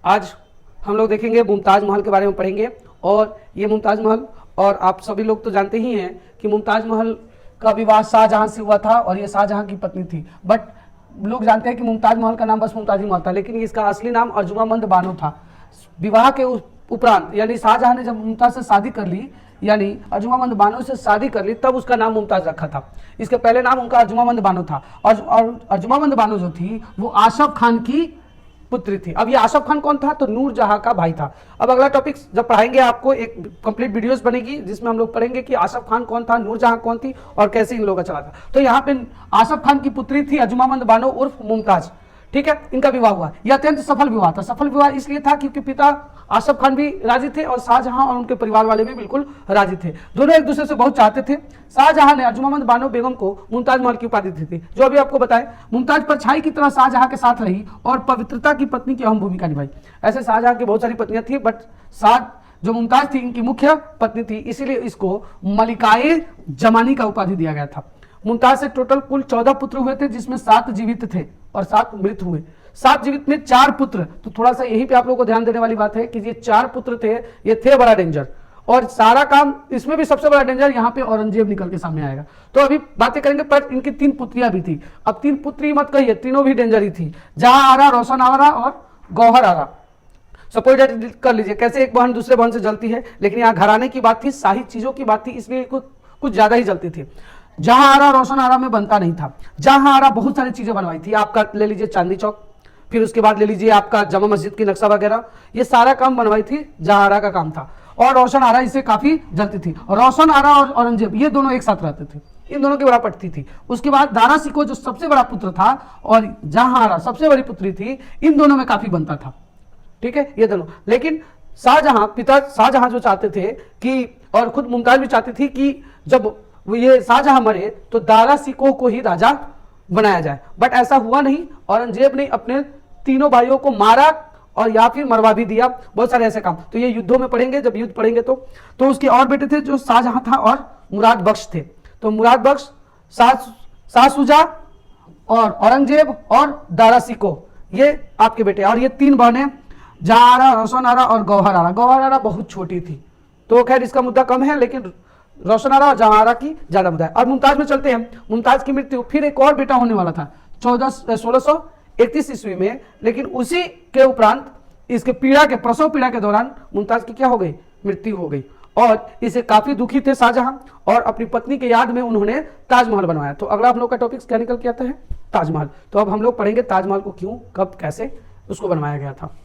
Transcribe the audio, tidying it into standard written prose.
आज हम लोग देखेंगे मुमताज महल के बारे में पढ़ेंगे। और ये मुमताज महल, और आप सभी लोग तो जानते ही हैं कि मुमताज महल का विवाह शाहजहां से हुआ था और ये शाहजहां की पत्नी थी। बट लोग जानते हैं कि मुमताज महल का नाम बस मुमताज महल था, लेकिन इसका असली नाम अर्जुमामंद बानो था। विवाह के उपरांत यानी शाहजहां ने जब मुमताज से शादी कर ली, यानी अर्जुमामंद बानो से शादी कर ली, तब उसका नाम मुमताज रखा था। इसके पहले नाम उनका अर्जुमामंद बानो था। और अर्जुमामंद बानो जो थी वो आशफ खान की पुत्री थी। अब ये आशफ खान कौन था? तो नूरजहां का भाई था। अब अगला टॉपिक जब पढ़ाएंगे आपको एक कंप्लीट वीडियोस बनेगी जिसमें हम लोग पढ़ेंगे कि आशफ खान कौन था, नूरजहां कौन थी और कैसे इन लोगों का चला था। तो यहाँ पे आशफ खान की पुत्री थी अर्जुमामंद बानो उर्फ मुमताज। ठीक है, इनका विवाह हुआ। यह अत्यंत सफल विवाह था। सफल विवाह इसलिए था क्योंकि पिता आशफ खान भी राजी थे और शाहजहां और उनके परिवार वाले भी बिल्कुल राजी थे। दोनों एक दूसरे से बहुत चाहते थे। शाहजहां ने अर्जुमामंद बानो बेगम को मुमताज महल की उपाधि दी थी, जो अभी आपको बताएं। मुमताज परछाई की तरह शाहजहां के साथ रही और पवित्रता की पत्नी की अहम भूमिका निभाई। ऐसे शाहजहां की बहुत सारी पत्नियां थी, बट जो मुमताज थी इनकी मुख्य पत्नी थी, इसीलिए इसको मलिकाए जमानी का उपाधि दिया गया था। मुमताज से टोटल कुल 14 पुत्र हुए थे, जिसमें 7 जीवित थे और 7 मृत हुए। 7 जीवित में 4 पुत्र। तो थोड़ा सा यहीं पे आप लोगों को ध्यान देने वाली बात है कि ये 4 पुत्र थे, ये थे बड़ा डेंजर। और सारा काम इसमें भी सबसे बड़ा डेंजर यहाँ पे औरंगजेब निकल के सामने आएगा। तो अभी बातें करेंगे, पर इनकी 3 पुत्रियां भी थी। अब 3 पुत्री मत कहिए, तीनों भी डेंजर ही थी। जहां आरा, रोशन आरा और गौहर आरा। सपोज कर लीजिए कैसे एक बहन दूसरे बहन से जलती है, लेकिन यहाँ घराने की बात थी, शाही चीजों की बात थी, इसलिए कुछ ज्यादा ही जलती थी। जहां आरा रोशन आरा में बनता नहीं था। जहां आरा बहुत सारी चीजें बनवाई थी। आपका ले लीजिए चांदी चौक, फिर उसके बाद ले लीजिए आपका जमा मस्जिद की नक्शा वगैरह, ये सारा काम बनवाई थी, जहां आरा का काम था। और रोशन आरा इससे काफी जलती थी। रोशन आरा और औरंगजेब ये दोनों एक साथ रहते थे, इन दोनों की बड़ा पटती थी। उसके बाद दारा सिको जो सबसे बड़ा पुत्र था और जहां आरा सबसे बड़ी पुत्री थी, इन दोनों में काफी बनता था। ठीक है, ये दोनों। लेकिन शाहजहां, पिता शाहजहां जो चाहते थे कि, और खुद मुमताज भी चाहती थी कि जब ये शाहजहां मरे तो दारा सिकोह को ही राजा बनाया जाए। बट ऐसा हुआ नहीं। औरंगजेब ने अपने तीनों भाइयों को मारा और या फिर मरवा भी दिया। बहुत सारे ऐसे काम तो ये युद्धों में पढ़ेंगे, जब युद्ध पढ़ेंगे तो उसके और बेटे थे जो शाहजहां था और मुराद बख्श थे। तो मुराद बख्श, शाह शुजा और औरंगजेब और दारा सिकोह, ये आपके बेटे। और ये 3 बहनें, जहां आरा, रोशन आरा और गौहर आरा। गौहर आरा बहुत छोटी थी, तो खैर इसका मुद्दा कम है, लेकिन रोशन आरा और जहां आरा की ज्यादा मुद्दा है। और मुमताज में चलते हैं। मुमताज की मृत्यु, फिर एक और बेटा होने वाला था 1631 ईस्वी में, लेकिन उसी के उपरांत इसके प्रसव पीड़ा के दौरान मुमताज की क्या हो गई? मृत्यु हो गई। और इसे काफी दुखी थे शाहजहां, और अपनी पत्नी के याद में उन्होंने ताजमहल बनवाया। तो अगला हम लोग का टॉपिक क्या निकल के आता है? ताजमहल। तो अब हम लोग पढ़ेंगे ताजमहल को क्यों, कब, कैसे उसको बनवाया गया था।